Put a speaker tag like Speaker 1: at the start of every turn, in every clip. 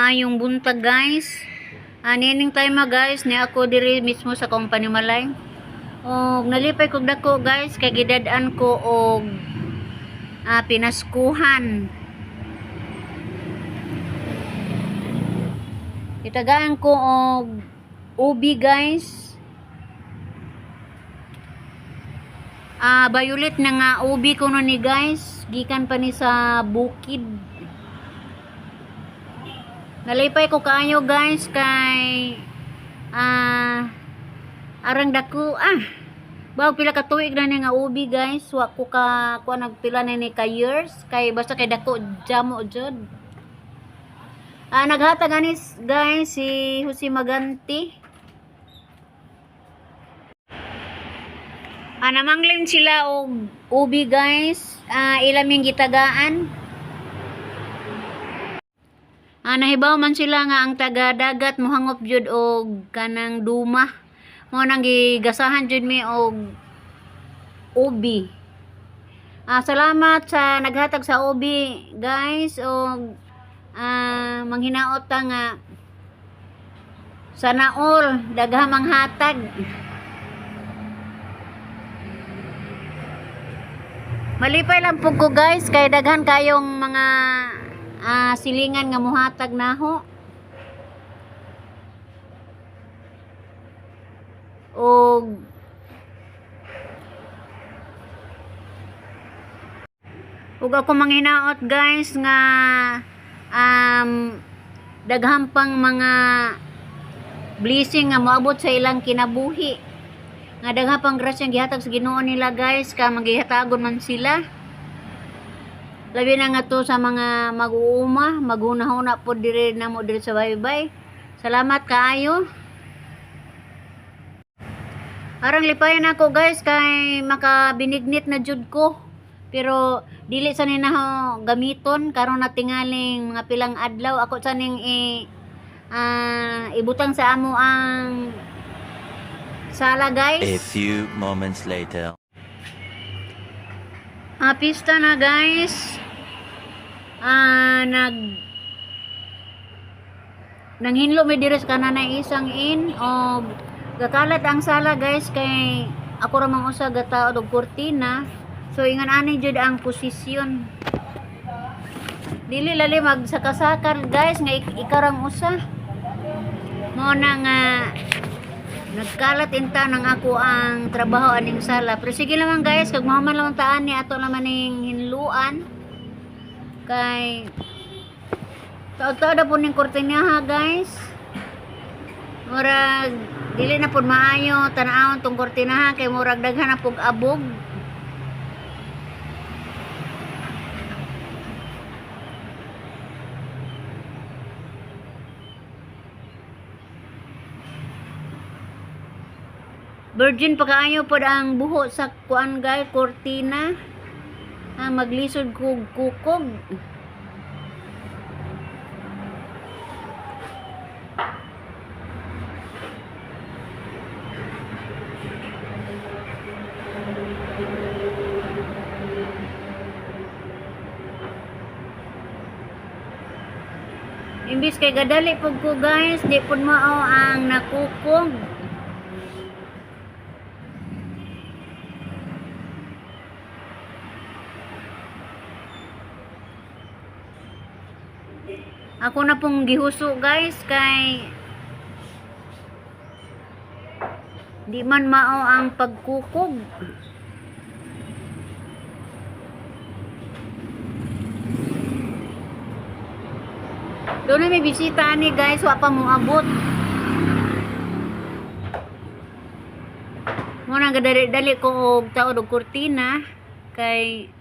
Speaker 1: Maayong buntag guys. Nining time guys ni ako diri mismo sa company Malay. Og nalipay kog dako guys kay gidad-an ko og pinaskuhan. Itagaan ko og ubi guys. Violet na nga ubi ko no ni guys. Gikan pa ni sa bukid. Nalipay ko kaayo guys kay arang dako bawag pila ka tuig na ni nga ubi guys. Wa ko ka nagpila na ni ka years kay basta kay dako jamo jud. Naghatag anis guys si Jose Maganti. Namanglim sila og ubi guys. Ilaming gitagaan. Nahibaw man sila nga ang taga-dagat mohangop jud og kanang duma. Mo nang gigasahan jud mi og ubi. Salamat sa naghatag sa ubi guys og manghinaot ta nga sana all daghang manghatag. Malipay lang po ko guys kay daghan kayong mga silingan nga muhatag naho. Og ako manghinaot guys nga daghang pang mga blessing nga moabot sa ilang kinabuhi. Nga daghang pang grasyang gihatag sa Ginoo nila guys ka magihatagon man sila. Labi na nga to sa mga mag-uuma, maghunahuna po diri na mo diri sa baybay. Salamat kaayo. Arang lipayan ako guys kay makabinignit na jud ko. Pero dili sa ninaho gamiton karon na tingaling mga pilang adlaw ako sa ning ibutang sa amo ang sala guys.
Speaker 2: A few moments later.
Speaker 1: Pista na guys. Nanghinlo mi diri sa kananay isang o gakalat ang sala guys kay ako ra mang usa gataod og kurtina. So ingan ani jud ang posisyon. Dili lali magsakasakal guys nga ikarang usa. Mo na nga nagkalat inta nang ako ang trabaho aning sala. Pero sige naman guys, kag mahuman lang taan ni ato naman ning hinluan. Kay taod-taod po ning kurtinaha guys. Murag dili na pud maayo tan-awon tong kurtinaha kay murag daghan na pug abog. Virgin pa kaayo pod ang buho sa kuan guys, kurtina. Maglisod kog kukog. Imbis kay gadali pug ko guys, di pud mao ang nakukog. Ako na pong gihuso guys kay di man mao ang pagkukog. Doon na may bisita ni guys, wa pa mo abot. Muna gadali-dali ko og taod og kurtina kay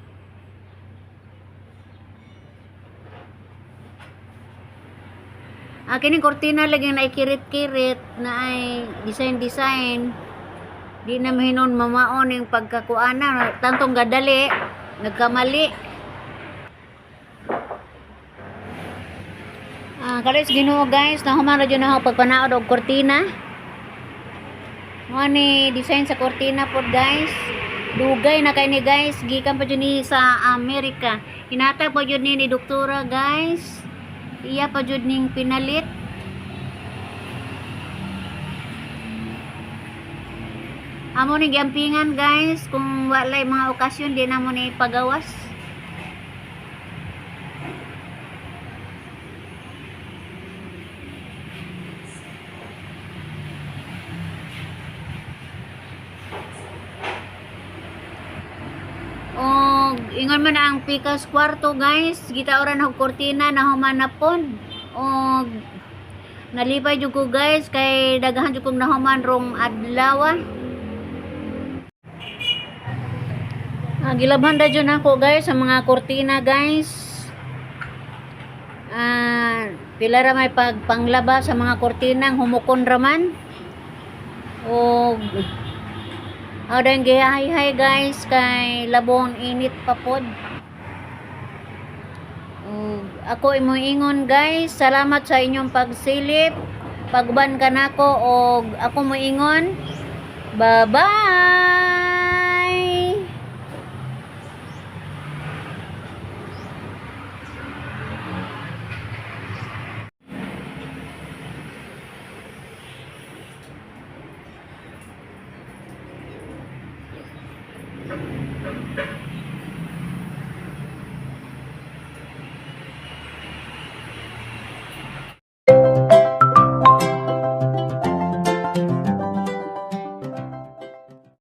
Speaker 1: kining kurtina lagi na ikirit-kirit na ay design. Di na mahinon mamaon yung pagkakuana. Tantong gadali, nagkamali. Kalis Ginoo guys, nahuman radyo na ako pagpanaod og kurtina. Mga ni design sa kurtina po guys. Dugay na kay ni guys. Gikan pa dyan ni sa Amerika. Hinatag pa dyan ni doktora guys. iya pa jud ning pinalit. Amo ni giampingan guys, kung walay mga okasyon di na mo ni pagawas. Og ingon man ang pikas kwarto guys, gitaoran og kortina na human na pon. Og nalipay jud ko guys kay daghan jud kong nahuman rong adlaw. Gilabhan da dyan ako guys sa mga kortina guys. Pila ra may pagpanglaba sa mga kortina humukon raman. O dahil gihay guys kay labong init pa pod. Ako imo ingon guys, salamat sa inyong pagsilip. Pagban ka nako og ako mo ingon. Bye bye.